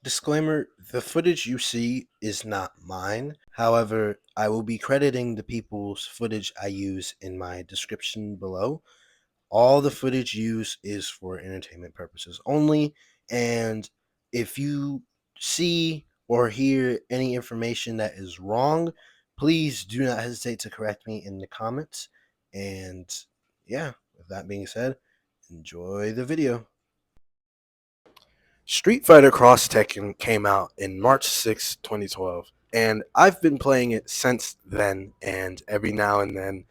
Disclaimer, the footage you see is not mine. However, I will be crediting the people's footage I use in my description below. All the footage used is for entertainment purposes only, and if you see or hear any information that is wrong, please do not hesitate to correct me in the comments. And yeah, with that being said, enjoy the video. Street Fighter Cross Tekken came out in March 6, 2012, and I've been playing it since then, and every now and then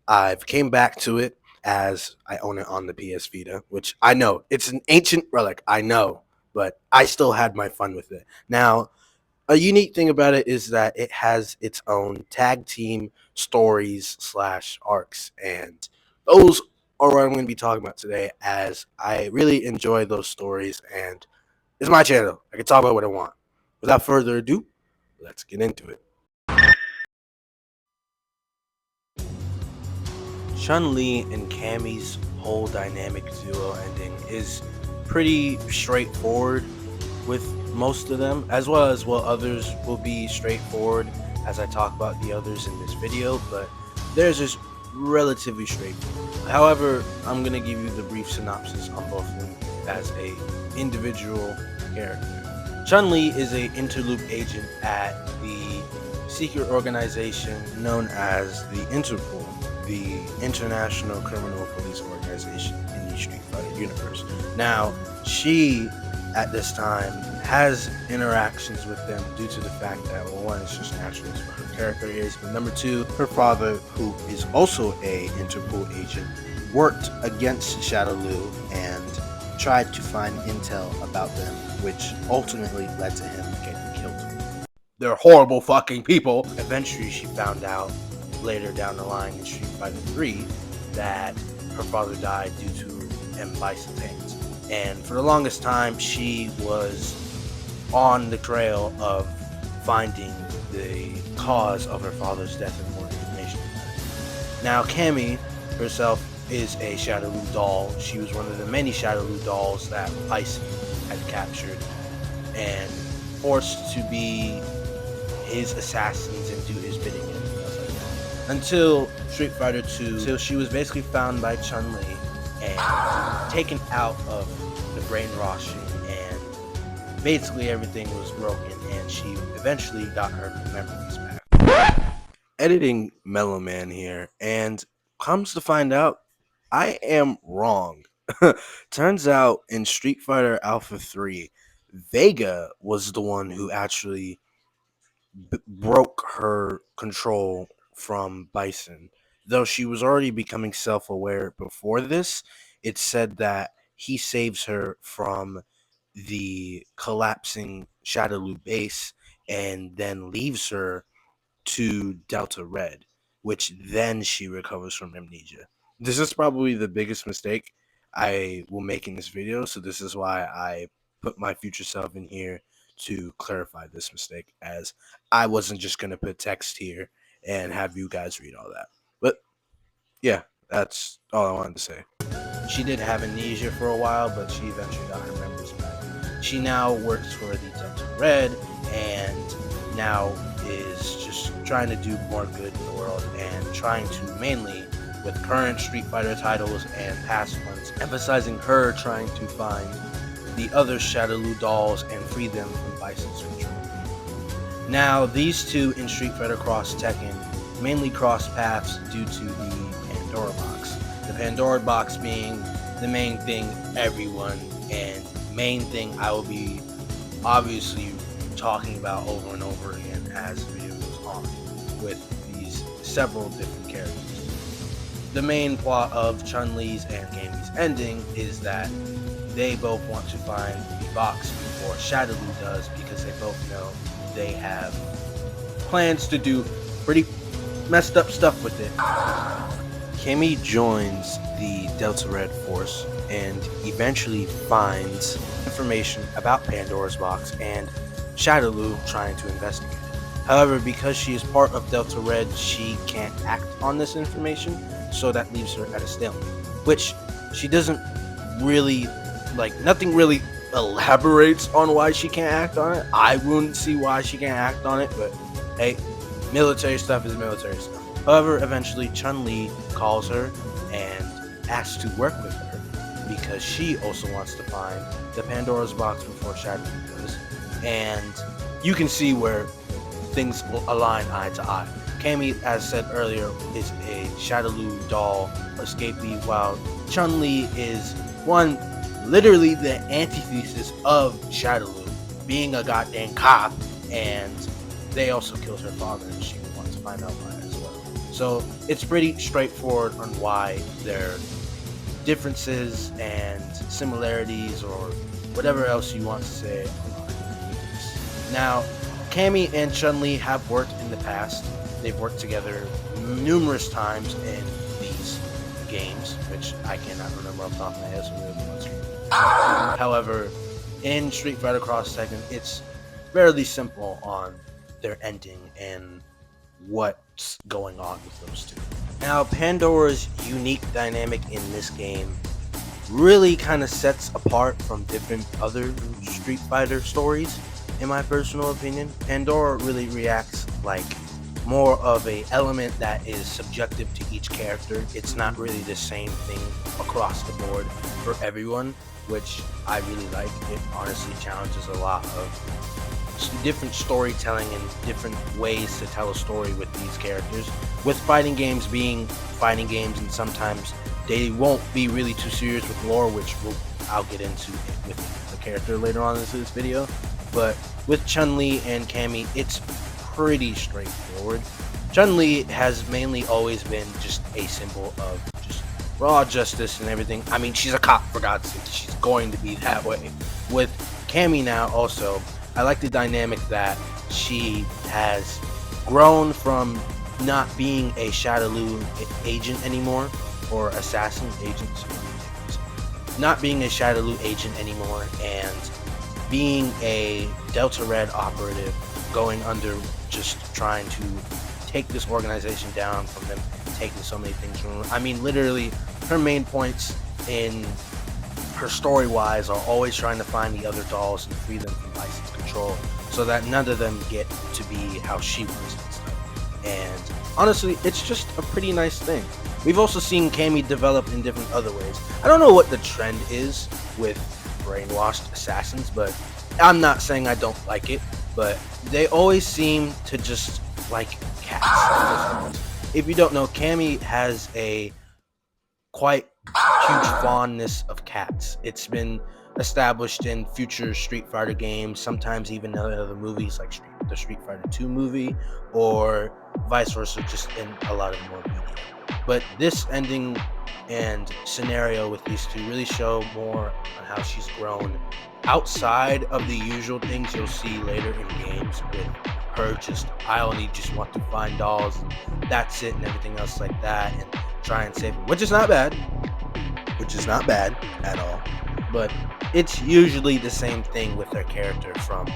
I've came back to it as I own it on the PS Vita, which I know it's an ancient relic, I know, but I still had my fun with it. Now, a unique thing about it is that it has its own tag team stories slash arcs, and those are what I'm going to be talking about today, as I really enjoy those stories, and it's my channel. I can talk about what I want. Without further ado, let's get into it. Chun-Li and Cammy's whole dynamic duo ending is pretty straightforward with most of them, as well as others will be straightforward as I talk about the others in this video, but theirs is relatively straightforward. However, I'm going to give you the brief synopsis on both of them as a individual character. Chun-Li is a interloop agent at the secret organization known as the Interpol, the International Criminal Police Organization in the Street Fighter universe. Now, she, at this time, has interactions with them due to the fact that, well, one, it's just natural, it's what her character is, but number two, her father, who is also a Interpol agent, worked against Shadow Liu and tried to find intel about them, which ultimately led to him getting killed. They're horrible fucking people. Eventually, she found out later down the line in Street Fighter 3 that her father died due to M. Bison's hands. And for the longest time, she was on the trail of finding the cause of her father's death and more information. Now, Cammy herself is a Shadow Liu doll. She was one of the many Shadow Liu dolls that Bison had captured and forced to be his assassins and do his bidding and stuff like that. Until Street Fighter 2, till she was basically found by Chun-Li and taken out of the brainwashing, and basically everything was broken, and she eventually got her memories back. Editing Mellow Man here, and comes to find out, I am wrong. Turns out in Street Fighter Alpha 3, Vega was the one who actually broke her control from Bison. Though she was already becoming self-aware before this, it's said that he saves her from the collapsing Shadowloo base and then leaves her to Delta Red, which then she recovers from amnesia. This is probably the biggest mistake I will make in this video, so this is why I put my future self in here to clarify this mistake, as I wasn't just going to put text here and have you guys read all that. But yeah, that's all I wanted to say. She did have amnesia for a while, but she eventually got her memories back. She now works for the Delta Red and now is just trying to do more good in the world and trying to mainly, with current Street Fighter titles and past ones, emphasizing her trying to find the other Shadowloo dolls and free them from Bison's control. Now, these two in Street Fighter Cross Tekken mainly cross paths due to the Pandora box. The Pandora box being the main thing everyone, and main thing I will be obviously talking about over and over again as the video goes on with these several different characters. The main plot of Chun-Li's and Cammy's ending is that they both want to find the box before Shadow Liu does, because they both know they have plans to do pretty messed up stuff with it. Cammy joins the Delta Red force and eventually finds information about Pandora's box and Shadow Liu trying to investigate it. However, because she is part of Delta Red, she can't act on this information, so that leaves her at a stalemate, which she doesn't really, like, nothing really elaborates on why she can't act on it. I wouldn't see why she can't act on it, but hey, military stuff is military stuff. However, eventually Chun-Li calls her and asks to work with her because she also wants to find the Pandora's box before Shadow does. And you can see where things will align eye to eye. Cammy, as said earlier, is a Shadaloo doll escapee, while Chun-Li is literally the antithesis of Shadaloo, being a goddamn cop, and they also killed her father, and she wants to find out why as well. So it's pretty straightforward on why their differences and similarities, or whatever else you want to say, are. Now, Cammy and Chun-Li have worked in the past. They've worked together numerous times in these games, which I cannot remember off the top of my head, so really much. However, in Street Fighter Cross Tekken, it's fairly simple on their ending and what's going on with those two. Now, Pandora's unique dynamic in this game really kind of sets apart from different other Street Fighter stories, in my personal opinion. Pandora really reacts like more of a element that is subjective to each character. It's not really the same thing across the board for everyone, which I really like. It honestly challenges a lot of different storytelling and different ways to tell a story with these characters. With fighting games being fighting games, and sometimes they won't be really too serious with lore, which I'll get into with the character later on in this video. But with Chun-Li and Cammy, it's pretty straightforward. Chun-Li has mainly always been just a symbol of just raw justice and everything. I mean, she's a cop, for God's sake. She's going to be that way. With Cammy now also, I like the dynamic that she has grown from not being a Shadaloo agent anymore, or assassin agent, not being a Shadaloo agent anymore, and being a Delta Red operative, going under, just trying to take this organization down from them taking so many things from her. I mean, literally, her main points in her story-wise are always trying to find the other dolls and free them from license control, so that none of them get to be how she was and stuff. And honestly, it's just a pretty nice thing. We've also seen Cammy develop in different other ways. I don't know what the trend is with brainwashed assassins, but I'm not saying I don't like it, but they always seem to just like cats. If you don't know, Cammy has a quite huge fondness of cats. It's been established in future Street Fighter games, sometimes even in other movies like the Street Fighter 2 movie, or vice versa, just in a lot of more media. But this ending and scenario with these two really show more on how she's grown outside of the usual things you'll see later in games, with her just, I only just want to find dolls and that's it, and everything else like that, and try and save them, which is not bad at all, but it's usually the same thing with her character from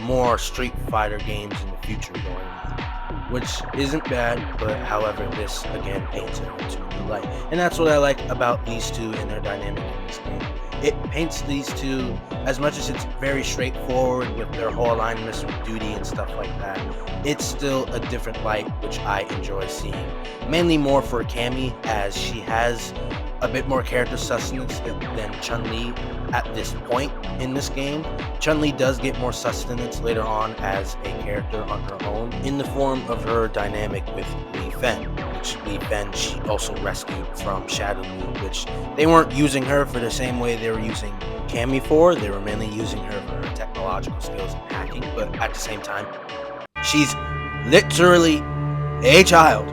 more Street Fighter games in the future going on, which isn't bad, but however, this again paints her into a new light. And that's what I like about these two and their dynamic in this game. It paints these two, as much as it's very straightforward with their whole alignments with duty and stuff like that, it's still a different light, which I enjoy seeing. Mainly more for Cammy, as she has a bit more character sustenance than Chun-Li at this point in this game. Chun-Li does get more sustenance later on as a character on her own, in the form of her dynamic with Li Fen, which Li Fen she also rescued from Shadaloo, which they weren't using her for the same way they were using Cammy for. They were mainly using her for her technological skills and hacking, but at the same time, she's literally a child.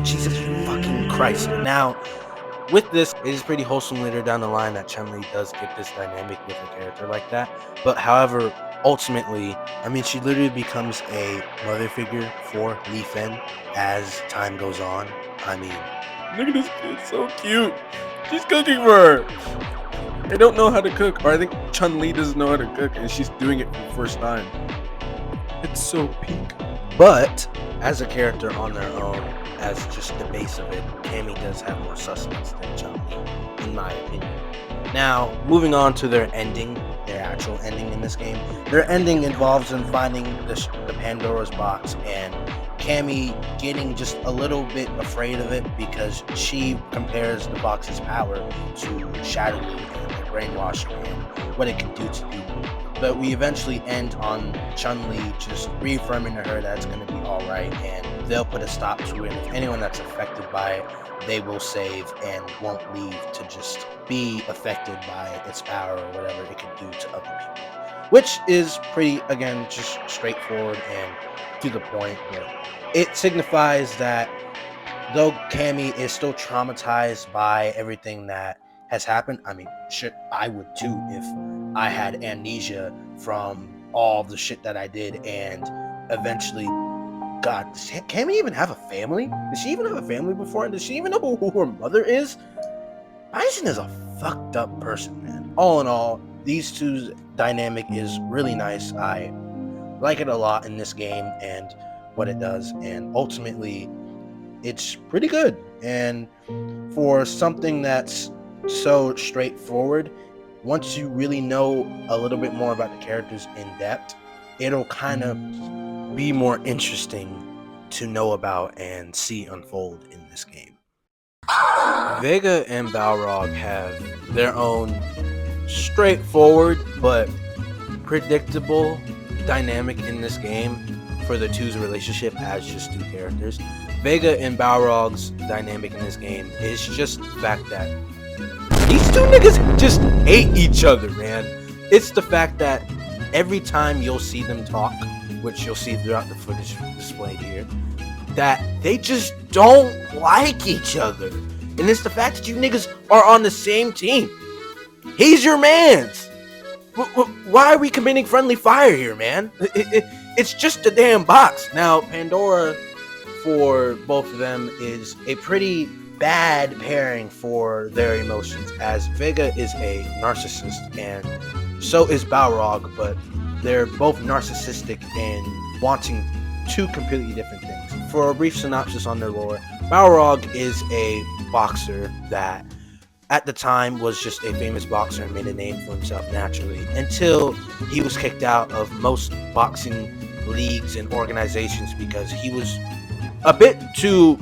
Jesus fucking Christ. Now, with this, it is pretty wholesome later down the line that Chun-Li does get this dynamic with a character like that. But however, ultimately, I mean, she literally becomes a mother figure for Li Fen as time goes on. I mean, look at this kid, so cute. She's cooking for her. They don't know how to cook, or I think Chun-Li doesn't know how to cook, and she's doing it for the first time. It's so pink. But as a character on their own, as just the base of it, Cammy does have more sustenance than Chun-Li, in my opinion. Now, moving on to their ending, their actual ending in this game. Their ending involves them finding the Pandora's box and Cammy getting just a little bit afraid of it because she compares the box's power to Shadow and the brainwashing and what it can do to people. But we eventually end on Chun-Li just reaffirming to her that it's going to be alright and they'll put a stop to it. And if anyone that's affected by it, they will save and won't leave to just be affected by its power or whatever it can do to other people. Which is pretty, again, just straightforward and to the point. But it signifies that though Cammy is still traumatized by everything that has happened, I mean, shit, I would too if I had amnesia from all the shit that I did and eventually, God, does Cammy even have a family? Did she even have a family before? And does she even know who her mother is? Bison is a fucked up person, man. All in all, these two's dynamic is really nice. I like it a lot in this game and what it does, and ultimately it's pretty good. And for something that's so straightforward, once you really know a little bit more about the characters in depth, it'll kind of be more interesting to know about and see unfold in this game. Vega and Balrog have their own straightforward but predictable dynamic in this game for the two's relationship as just two characters. Vega and Balrog's dynamic in this game is just the fact that these two niggas just hate each other, man. It's the fact that every time you'll see them talk, which you'll see throughout the footage displayed here, that they just don't like each other. And it's the fact that you niggas are on the same team. He's your mans. Why are we committing friendly fire here, man? It's just a damn box. Now, Pandora, for both of them, is a pretty bad pairing for their emotions, as Vega is a narcissist and so is Balrog, but they're both narcissistic and wanting two completely different things. For a brief synopsis on their lore, Balrog is a boxer that at the time was just a famous boxer and made a name for himself naturally until he was kicked out of most boxing leagues and organizations because he was a bit too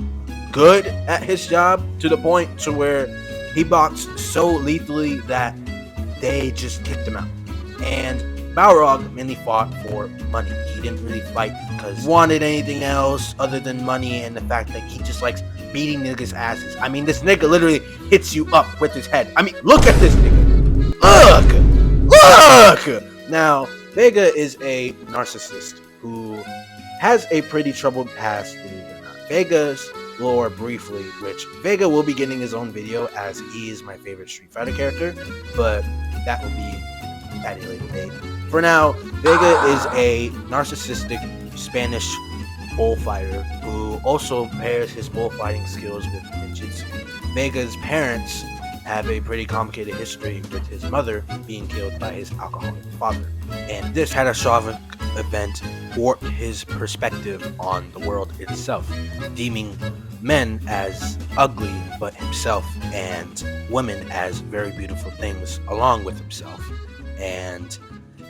good at his job, to the point to where he boxed so lethally that they just kicked him out. And Balrog mainly fought for money. He didn't really fight because he wanted anything else other than money and the fact that he just likes beating niggas' asses. I mean, this nigga literally hits you up with his head. I mean, look at this nigga. Look! Now, Vega is a narcissist who has a pretty troubled past, believe it or not. Vega's lore briefly, which Vega will be getting his own video as he is my favorite Street Fighter character, but that will be at a later date. For now, Vega is a narcissistic Spanish bullfighter who also pairs his bullfighting skills with ninjutsu. Vega's parents have a pretty complicated history, with his mother being killed by his alcoholic father, and this catastrophic event warped his perspective on the world itself, deeming men as ugly but himself, and women as very beautiful things along with himself. And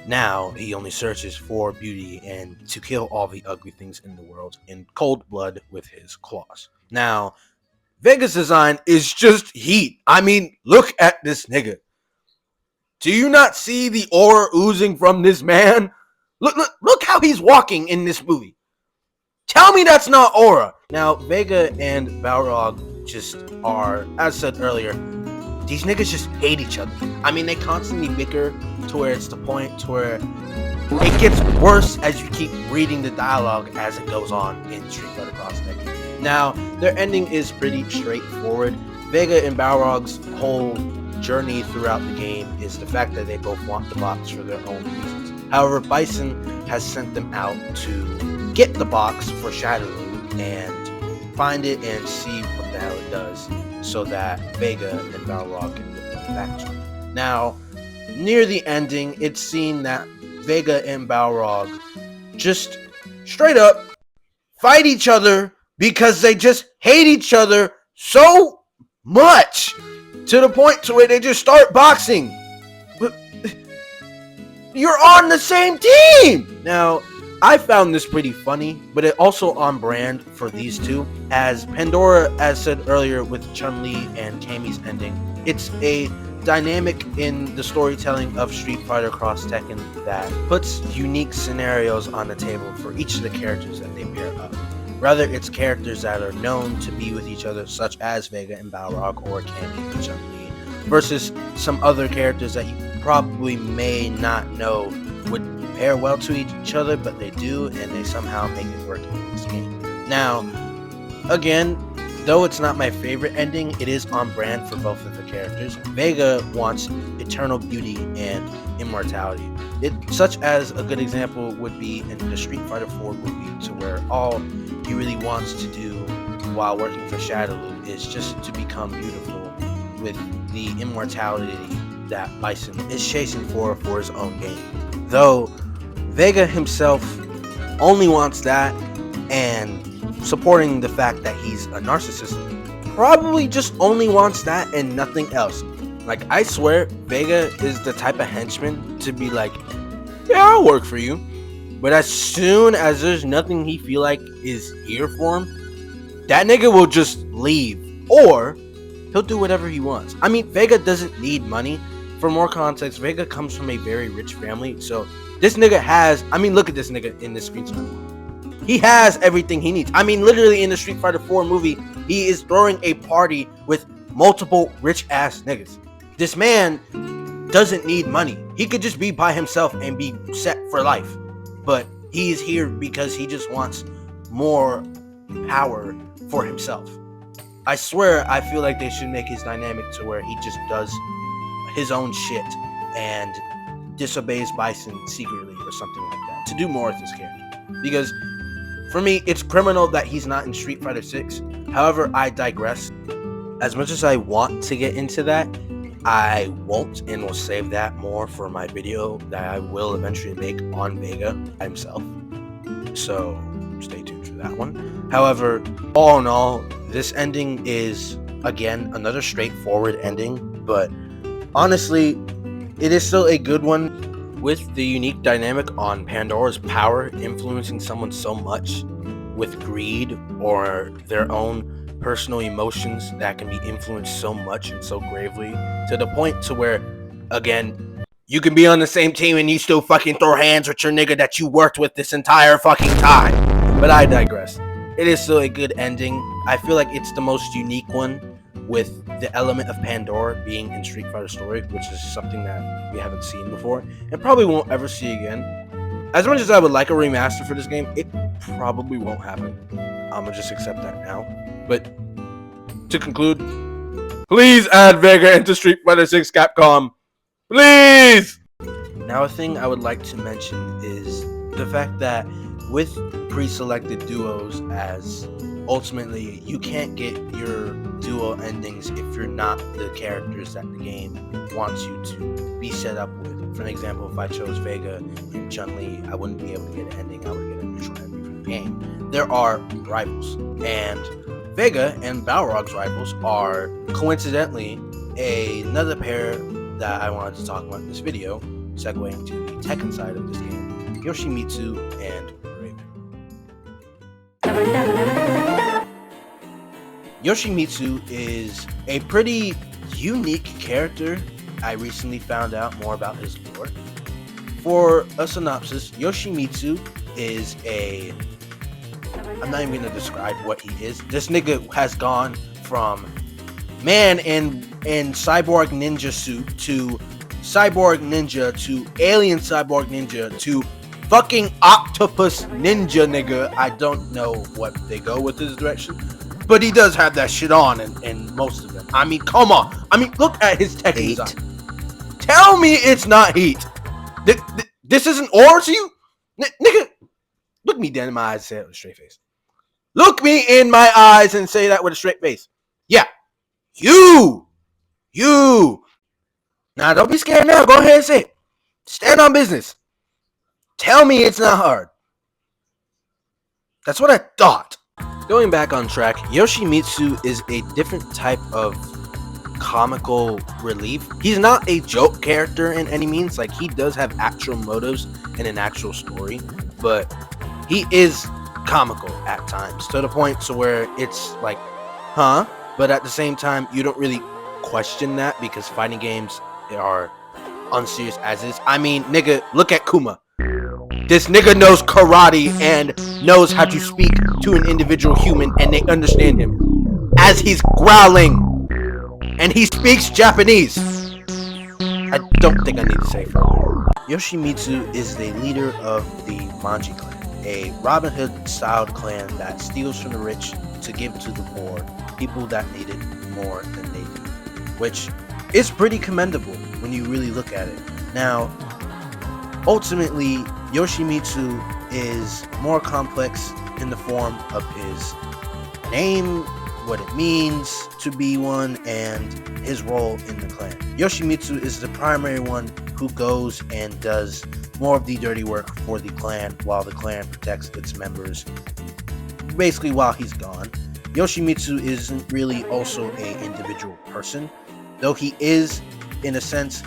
now he only searches for beauty and to kill all the ugly things in the world in cold blood with his claws. Now, Vega's design is just heat. I mean, look at this nigga. Do you not see the aura oozing from this man? Look how he's walking in this movie. Tell me that's not aura. Now, Vega and Balrog just are, as said earlier, these niggas just hate each other. I mean, they constantly bicker to where it's the point to where it gets worse as you keep reading the dialogue as it goes on in Street Fighter Cross Tekken. Now, their ending is pretty straightforward. Vega and Balrog's whole journey throughout the game is the fact that they both want the box for their own reasons. However, Bison has sent them out to get the box for Shadowloo and find it and see what the hell it does, so that Vega and Balrog can get them back to it. Now, near the ending, it's seen that Vega and Balrog just straight up fight each other because they just hate each other so much to the point to where they just start boxing. But you're on the same team. Now, I found this pretty funny, but it also on brand for these two. As Pandora, as said earlier with Chun-Li and Cammy's ending, it's a dynamic in the storytelling of Street Fighter Cross Tekken that puts unique scenarios on the table for each of the characters that they pair up. Rather, it's characters that are known to be with each other, such as Vega and Balrog or Cammy and Chun-Li, versus some other characters that you probably may not know would pair well to each other, but they do, and they somehow make it work in this game. Now, again, though it's not my favorite ending, it is on brand for both of the characters. Vega wants eternal beauty and immortality. Such as a good example would be in the Street Fighter 4 movie, to where all he really wants to do while working for Shadowloo is just to become beautiful with the immortality that Bison is chasing for his own game. Though Vega himself only wants that, and supporting the fact that he's a narcissist, probably just only wants that and nothing else. Like, I swear, Vega is the type of henchman to be like, yeah, I'll work for you. But as soon as there's nothing he feel like is here for him, that nigga will just leave. Or he'll do whatever he wants. I mean, Vega doesn't need money. For more context, Vega comes from a very rich family. So this nigga has, I mean, look at this nigga in this screenshot. He has everything he needs. I mean, literally in the Street Fighter 4 movie, he is throwing a party with multiple rich ass niggas. This man doesn't need money. He could just be by himself and be set for life. But he is here because he just wants more power for himself. I swear, I feel like they should make his dynamic to where he just does his own shit and disobeys Bison secretly or something like that to do more with his character. Because for me, it's criminal that he's not in Street Fighter 6. However, I digress. As much as I want to get into that, I won't, and will save that more for my video that I will eventually make on Vega himself. So stay tuned for that one. However, all in all, this ending is, again, another straightforward ending, but honestly, it is still a good one with the unique dynamic on Pandora's power influencing someone so much with greed or their own personal emotions that can be influenced so much and so gravely to the point to where, again, you can be on the same team and you still fucking throw hands with your nigga that you worked with this entire fucking time. But I digress. It is still a good ending. I feel like it's the most unique one, with the element of Pandora being in Street Fighter Story, which is something that we haven't seen before and probably won't ever see again. As much as I would like a remaster for this game, it probably won't happen. I'm gonna just accept that now. But to conclude, please add Vega into Street Fighter 6 Capcom. Please! Now, a thing I would like to mention is the fact that with pre-selected duos, as ultimately you can't get your duo endings if you're not the characters that the game wants you to be set up with. For an example, if I chose Vega and Chun-Li, I wouldn't be able to get an ending. I would get a neutral ending for the game. There are rivals, and Vega and Balrog's rivals are coincidentally another pair that I wanted to talk about in this video, segueing to the Tekken side of this game, Yoshimitsu and Raven. Yoshimitsu is a pretty unique character. I recently found out more about his lore. For a synopsis, Yoshimitsu is I'm not even going to describe what he is. This nigga has gone from man in cyborg ninja suit to cyborg ninja to alien cyborg ninja to fucking octopus ninja nigga. I don't know what they go with this direction, but he does have that shit on in most of them. I mean, come on. I mean, look at his tech design. Tell me it's not heat. This isn't aura to you? Nigga, look me dead in my eyes and say it with a straight face. Look me in my eyes and say that with a straight face. Yeah. You. Now, don't be scared now. Go ahead and say it. Stand on business. Tell me it's not hard. That's what I thought. Going back on track, Yoshimitsu is a different type of comical relief. He's not a joke character in any means. Like, he does have actual motives and an actual story, but he is comical at times, to the point to where it's like, huh? But at the same time, you don't really question that because fighting games are unserious as is. I mean, nigga, look at Kuma. This nigga knows karate and knows how to speak to an individual human and they understand him as he's growling. And he speaks Japanese. I don't think I need to say further. Yoshimitsu is the leader of the Manji clan, a Robin Hood styled clan that steals from the rich to give to the poor, people that need it more than they do, which is pretty commendable when you really look at it. Now, ultimately, Yoshimitsu is more complex in the form of his name, what it means to be one, and his role in the clan. Yoshimitsu is the primary one who goes and does more of the dirty work for the clan while the clan protects its members, basically while he's gone. Yoshimitsu isn't really also a individual person, though he is, in a sense.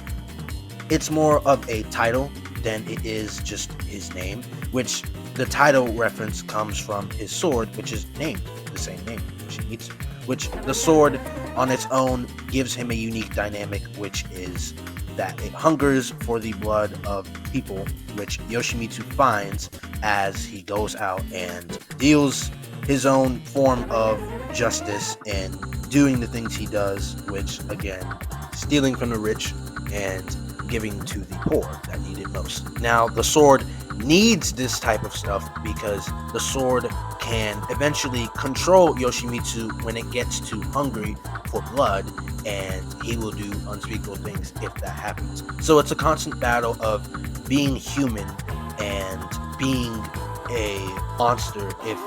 It's more of a title than it is just his name, which the title reference comes from his sword, which is named the same name, Yoshimitsu, which the sword on its own gives him a unique dynamic, which is that it hungers for the blood of people, which Yoshimitsu finds as he goes out and deals his own form of justice and doing the things he does, which again, stealing from the rich and giving to the poor that need it most. Now, the sword needs this type of stuff because the sword can eventually control Yoshimitsu when it gets too hungry for blood, and he will do unspeakable things if that happens. So it's a constant battle of being human and being a monster if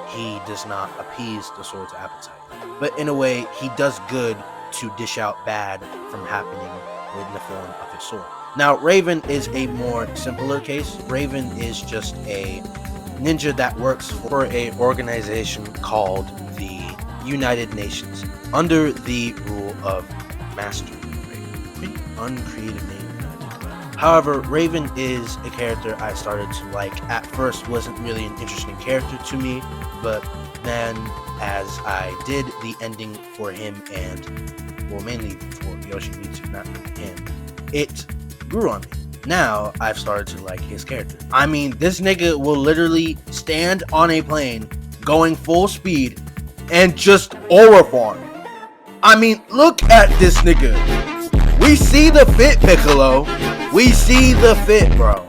he does not appease the sword's appetite. But in a way, he does good to dish out bad from happening in the form of his sword. Now, Raven is a more simpler case. Raven is just a ninja that works for a organization called the United Nations under the rule of Master Raven. Pretty uncreative name. However, Raven is a character I started to like. At first, wasn't really an interesting character to me, but then as I did the ending for him and, well, mainly for Yoshimitsu, not really him, it grew on me. Now I've started to like his character. I mean, this nigga will literally stand on a plane going full speed and just aura farm. I mean, look at this nigga. We see the fit, Piccolo. We see the fit, bro.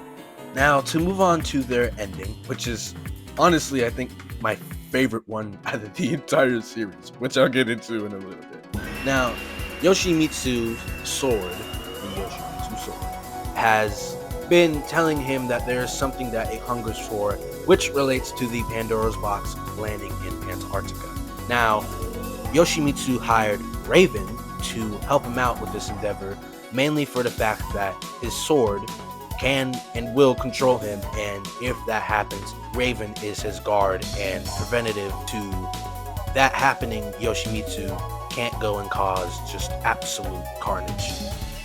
Now, to move on to their ending, which is honestly, I think, my favorite one out of the entire series, which I'll get into in a little bit. Now, Yoshimitsu's sword, the Yoshimitsu sword, has been telling him that there is something that it hungers for, which relates to the Pandora's box landing in Antarctica. Now, Yoshimitsu hired Raven to help him out with this endeavor, mainly for the fact that his sword can and will control him, and if that happens, Raven is his guard and preventative to that happening. Yoshimitsu can't go and cause just absolute carnage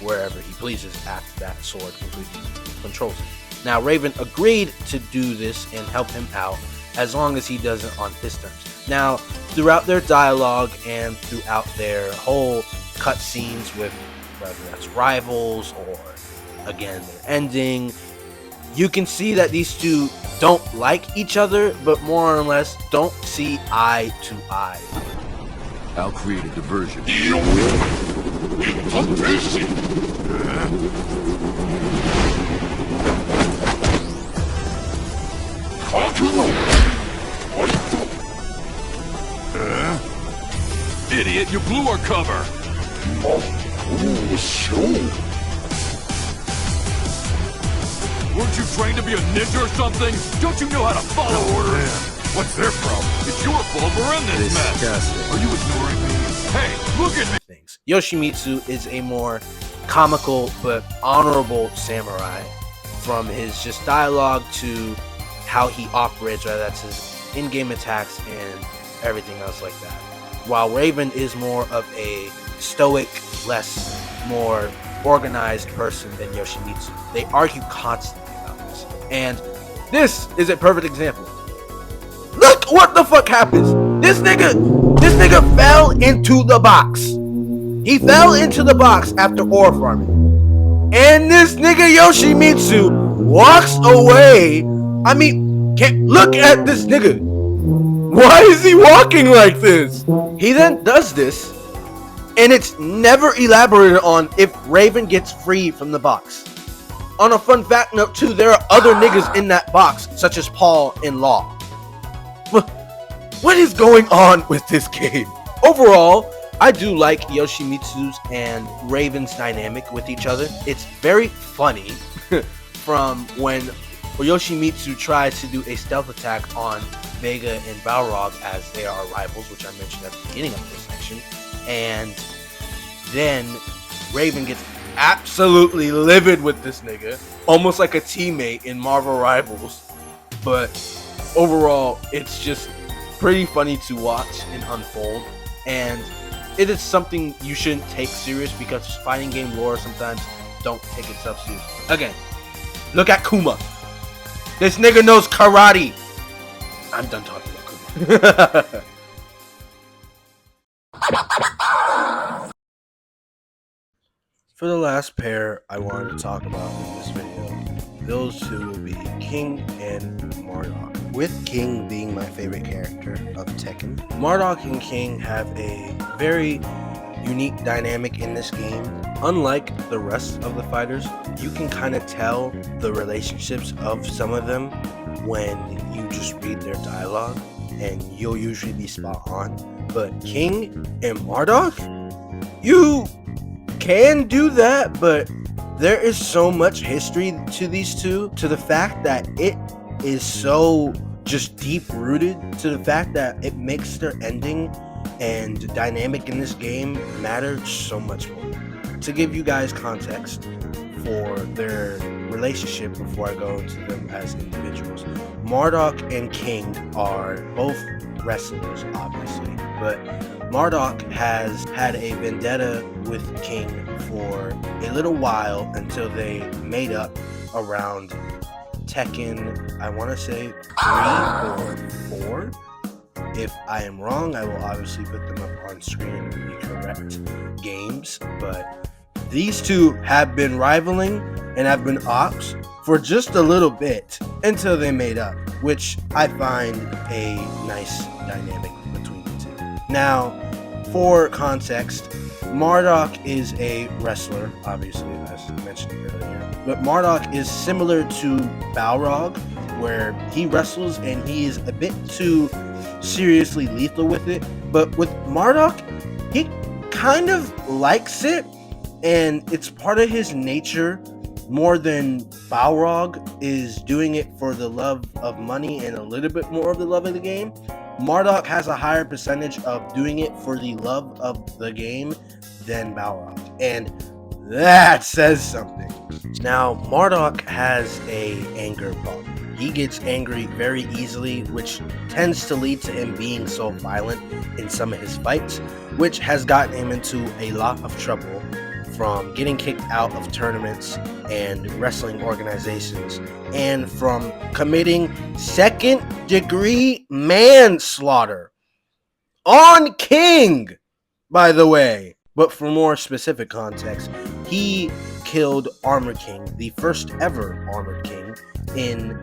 wherever he pleases after that sword completely controls him. Now, Raven agreed to do this and help him out as long as he does it on his terms. Now, throughout their dialogue and throughout their whole cutscenes with whether that's rivals or again their ending, you can see that these two don't like each other, but more or less don't see eye to eye. I'll create a diversion. Idiot, you blew our cover! Weren't you trained to be a ninja or something? Don't you know how to follow orders? What's their problem? It's your fault we're in this mess. Are you ignoring me? Hey, look at me! Yoshimitsu is a more comical but honorable samurai, from his just dialogue to how he operates, whether that's his in-game attacks and everything else like that. While Raven is more of a stoic, more organized person than Yoshimitsu. They argue constantly about this. And this is a perfect example. Look what the fuck happens. This nigga fell into the box. He fell into the box after ore farming. And this nigga Yoshimitsu walks away. I mean, look at this nigga. Why is he walking like this? He then does this, and it's never elaborated on if Raven gets free from the box. On a fun fact note too, there are other niggas in that box, such as Paul and Law. What is going on with this game? Overall, I do like Yoshimitsu's and Raven's dynamic with each other. It's very funny from when Yoshimitsu tries to do a stealth attack on Vega and Balrog as they are rivals, which I mentioned at the beginning of this section. And then Raven gets absolutely livid with this nigga, almost like a teammate in Marvel Rivals. But overall, it's just pretty funny to watch and unfold. And it is something you shouldn't take serious because fighting game lore sometimes don't take itself serious. Again, look at Kuma. This nigga knows karate. I'm done talking about Kuma. For the last pair I wanted to talk about in this video, those two will be King and Marduk. With King being my favorite character of Tekken, Marduk and King have a very unique dynamic in this game. Unlike the rest of the fighters, you can kind of tell the relationships of some of them when you just read their dialogue, and you'll usually be spot on. But King and Marduk, you can do that, but there is so much history to these two, to the fact that it is so just deep rooted, to the fact that it makes their ending and dynamic in this game matter so much more. To give you guys context for their relationship before I go into them as individuals, Marduk and King are both wrestlers, obviously, but Marduk has had a vendetta with King for a little while until they made up around Tekken, I want to say 3 or 4. If I am wrong, I will obviously put them up on screen with the correct games, but these two have been rivaling and have been ops for just a little bit until they made up, which I find a nice dynamic between the two. Now, for context, Marduk is a wrestler, obviously, as mentioned earlier, but Marduk is similar to Balrog, where he wrestles and he is a bit too seriously lethal with it. But with Marduk, he kind of likes it, and it's part of his nature more than Balrog is doing it for the love of money and a little bit more of the love of the game. Marduk has a higher percentage of doing it for the love of the game than Balrog, and that says something. Now, Marduk has a anger problem. He gets angry very easily, which tends to lead to him being so violent in some of his fights, which has gotten him into a lot of trouble, from getting kicked out of tournaments and wrestling organizations, and from committing second-degree manslaughter on King, by the way. But for more specific context, he killed Armor King, the first ever Armored King, in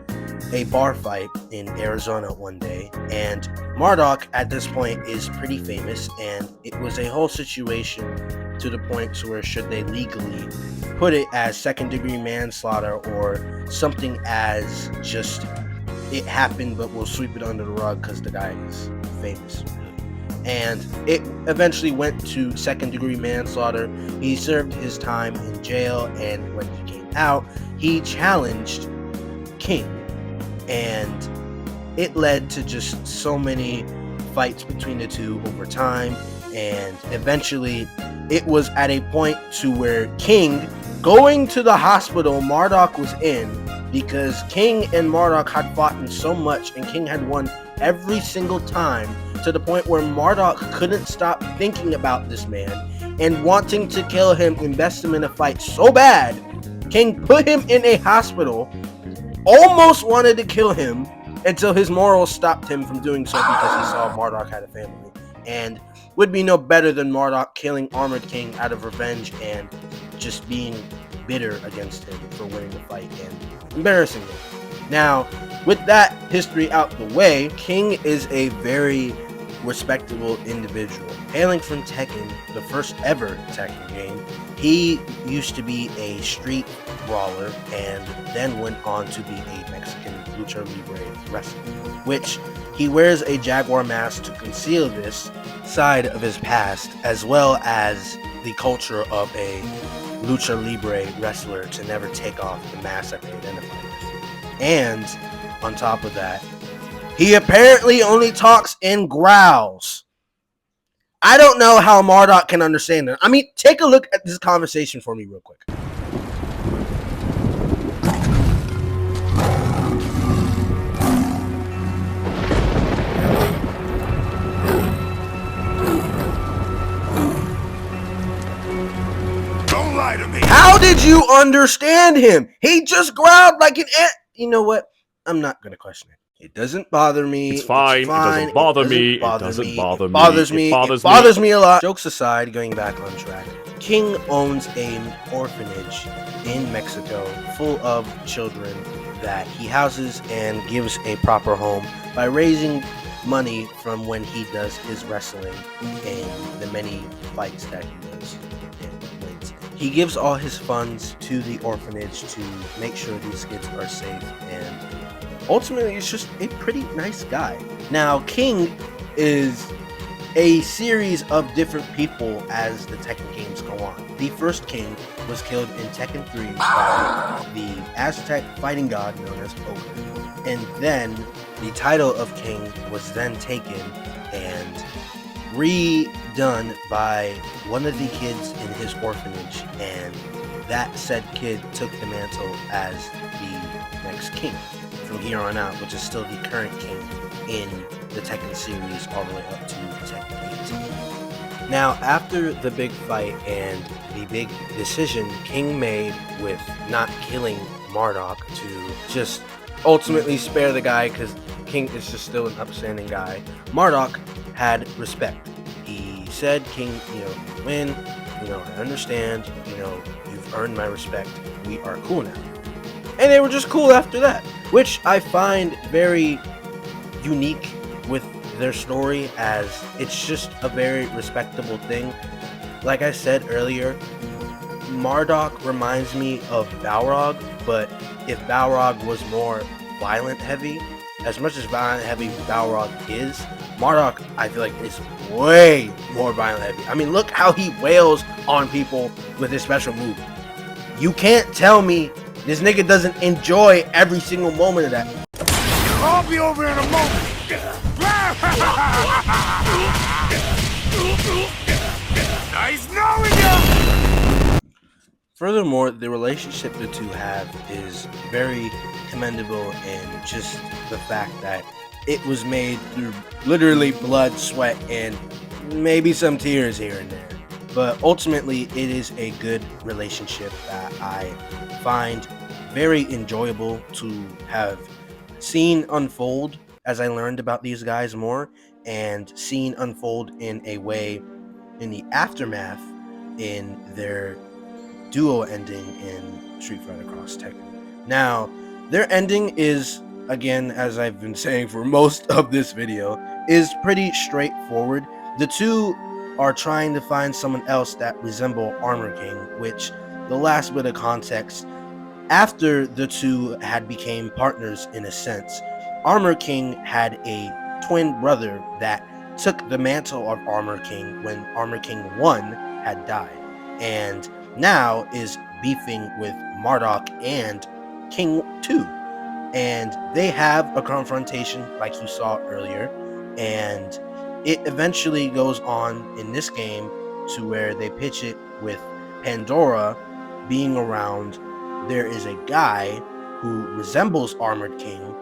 a bar fight in Arizona one day. And Marduk at this point is pretty famous, and it was a whole situation to the point to where should they legally put it as second-degree manslaughter or something as just it happened but we'll sweep it under the rug because the guy is famous, really. And it eventually went to second-degree manslaughter. He served his time in jail, and when he came out, he challenged King, and it led to just so many fights between the two over time, and eventually it was at a point to where King going to the hospital Marduk was in, because King and Marduk had fought in so much and King had won every single time, to the point where Marduk couldn't stop thinking about this man and wanting to kill him, invest him in a fight so bad. King put him in a hospital, almost wanted to kill him until his morals stopped him from doing so because he saw Marduk had a family. And would be no better than Marduk killing Armored King out of revenge and just being bitter against him for winning the fight and embarrassing him. Now, with that history out the way, King is a very respectable individual. Hailing from Tekken, the first ever Tekken game, he used to be a street brawler and then went on to be a Mexican lucha libre wrestler, which he wears a jaguar mask to conceal this side of his past, as well as the culture of a lucha libre wrestler to never take off the mask that they identify with. And on top of that, he apparently only talks in growls. I don't know how Marduk can understand that. I mean, take a look at this conversation for me real quick. Don't lie to me. How did you understand him? He just growled like an ant. You know what? I'm not going to question it. It doesn't bother me. It's fine. It doesn't bother me. It doesn't bother me. It bothers me a lot. Jokes aside, going back on track, King owns an orphanage in Mexico full of children that he houses and gives a proper home by raising money from when he does his wrestling and the many fights that he does and wins. He gives all his funds to the orphanage to make sure these kids are safe, and ultimately he's just a pretty nice guy. Now, King is a series of different people as the Tekken games go on. The first King was killed in Tekken 3 by the Aztec fighting god known as Ogre. And then the title of King was then taken and redone by one of the kids in his orphanage, and that said kid took the mantle as the next king from here on out, which is still the current king in the Tekken series all the way up to Tekken 8. Now, after the big fight and the big decision King made with not killing Marduk to just ultimately spare the guy because King is just still an upstanding guy, Marduk had respect. He said, King, win, I understand, you've earned my respect, we are cool now. And they were just cool after that, which I find very unique with their story, as it's just a very respectable thing. Like I said earlier, Marduk reminds me of Balrog, but if Balrog was more violent heavy, as much as violent heavy Balrog is, Marduk, I feel like, is way more violent heavy. I mean, look how he wails on people with his special move. You can't tell me this nigga doesn't enjoy every single moment of that. I'll be over in a moment. Nice knowing you. Furthermore, the relationship the two have is very commendable, and just the fact that it was made through literally blood, sweat, and maybe some tears here and there. But ultimately, it is a good relationship that I find very enjoyable to have seen unfold as I learned about these guys more, and seen unfold in a way in the aftermath in their duo ending in Street Fighter Cross Tekken. Now, their ending is, again, as I've been saying for most of this video, is pretty straightforward. The two are trying to find someone else that resemble Armor King, which, the last bit of context, after the two had became partners in a sense, Armor King had a twin brother that took the mantle of Armor King when Armor King 1 had died, and now is beefing with Marduk and King 2. And they have a confrontation like you saw earlier, and it eventually goes on in this game to where they pitch it with Pandora being around. There is a guy who resembles Armored King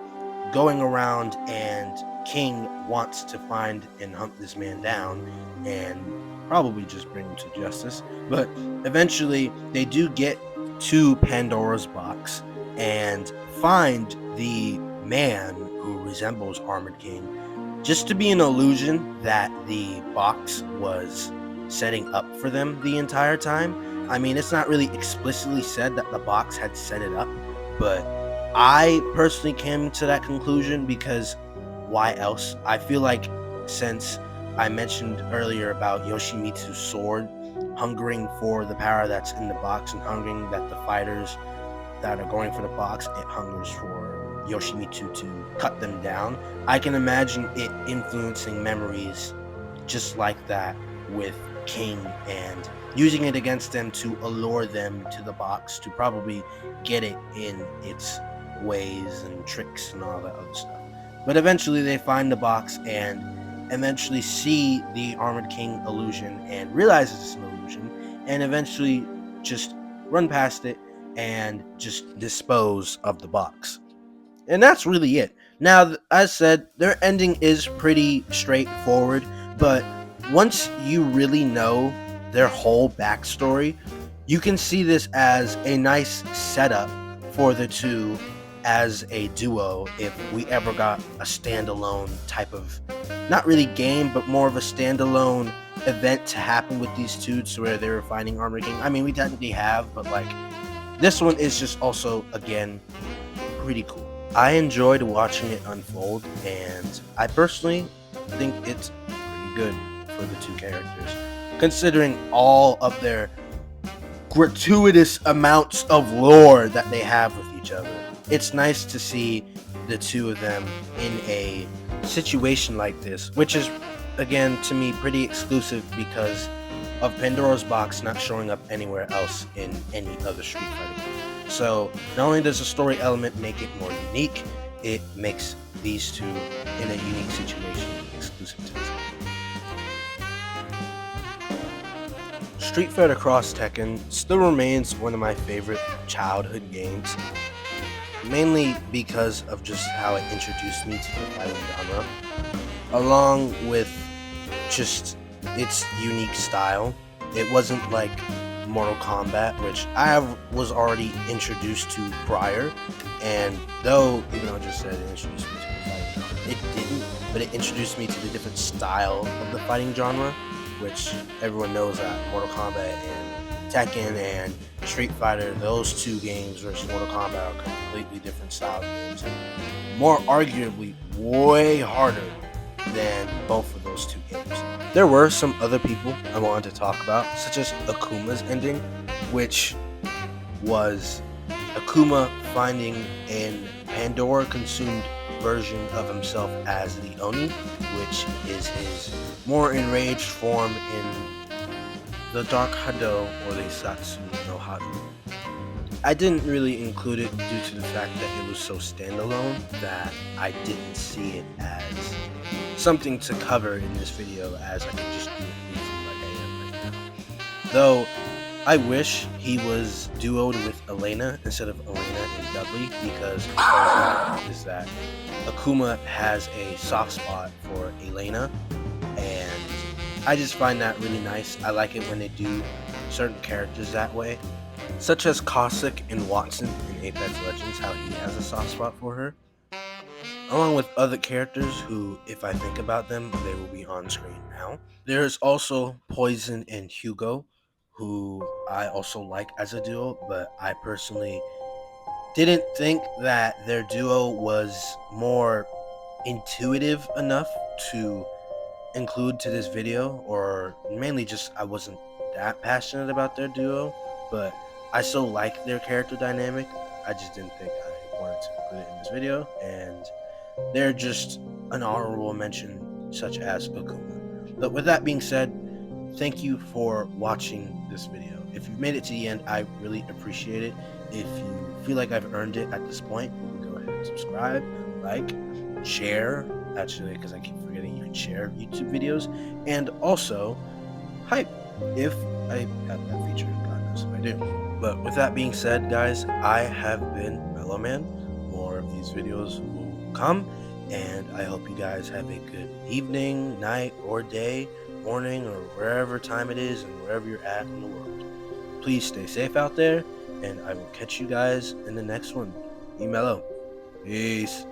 going around, and King wants to find and hunt this man down and probably just bring him to justice. But eventually they do get to Pandora's box and find the man who resembles Armored King, just to be an illusion that the box was setting up for them the entire time. I mean, it's not really explicitly said that the box had set it up, but I personally came to that conclusion because why else? I feel like, since I mentioned earlier about Yoshimitsu's sword hungering for the power that's in the box and hungering that the fighters that are going for the box, it hungers for Yoshimitsu to cut them down. I can imagine it influencing memories just like that with King and using it against them to allure them to the box to probably get it in its ways and tricks and all that other stuff. But eventually they find the box and eventually see the Armored King illusion and realize it's an illusion, and eventually just run past it and just dispose of the box. And that's really it. Now, as said, their ending is pretty straightforward, but once you really know their whole backstory, you can see this as a nice setup for the two as a duo if we ever got a standalone type of, not really game, but more of a standalone event to happen with these two, to where they were fighting Armored King. I mean, we technically have, but like, this one is just also, again, pretty cool. I enjoyed watching it unfold, and I personally think it's pretty good for the two characters, considering all of their gratuitous amounts of lore that they have with each other. It's nice to see the two of them in a situation like this, which is, again, to me, pretty exclusive because of Pandora's box not showing up anywhere else in any other Street Fighter game. So not only does the story element make it more unique, it makes these two in a unique situation exclusive to this game. Street Fighter Cross Tekken still remains one of my favorite childhood games, mainly because of just how it introduced me to the fighting genre, along with just its unique style. It wasn't like Mortal Kombat, which I was already introduced to prior, and though, even though it just said it introduced me to the fighting genre, it didn't, but it introduced me to the different style of the fighting genre, which everyone knows that Mortal Kombat and Tekken and Street Fighter, those two games versus Mortal Kombat are completely different style games, and more arguably way harder than both of those two games. There were some other people I wanted to talk about, such as Akuma's ending, which was Akuma finding an Pandora-consumed version of himself as the Oni, which is his more enraged form in the Dark Hado or the Satsu no Hado. I didn't really include it due to the fact that it was so standalone that I didn't see it as something to cover in this video, as I could just do it briefly like I am right now. Though I wish he was duoed with Elena instead of Elena and Dudley, because is that Akuma has a soft spot for Elena, and I just find that really nice. I like it when they do certain characters that way, such as Cossack and Watson in Apex Legends, how he has a soft spot for her, along with other characters who, if I think about them, they will be on screen now. There's also Poison and Hugo, who I also like as a duo, but I personally didn't think that their duo was more intuitive enough to include to this video, or mainly just I wasn't that passionate about their duo, but I still like their character dynamic. I just didn't think I wanted to include it in this video, and they're just an honorable mention, such as Akuma. But with that being said, thank you for watching this video. If you've made it to the end, I really appreciate it. If you feel like I've earned it at this point, you can go ahead and subscribe, like, share, actually, because I keep forgetting you can share YouTube videos, and also hype if I have that feature. God knows if I do. But with that being said, guys, I have been Mellow Man. More of these videos will come. And I hope you guys have a good evening, night, or day, morning, or wherever time it is and wherever you're at in the world. Please stay safe out there, and I will catch you guys in the next one. Be mellow. Peace.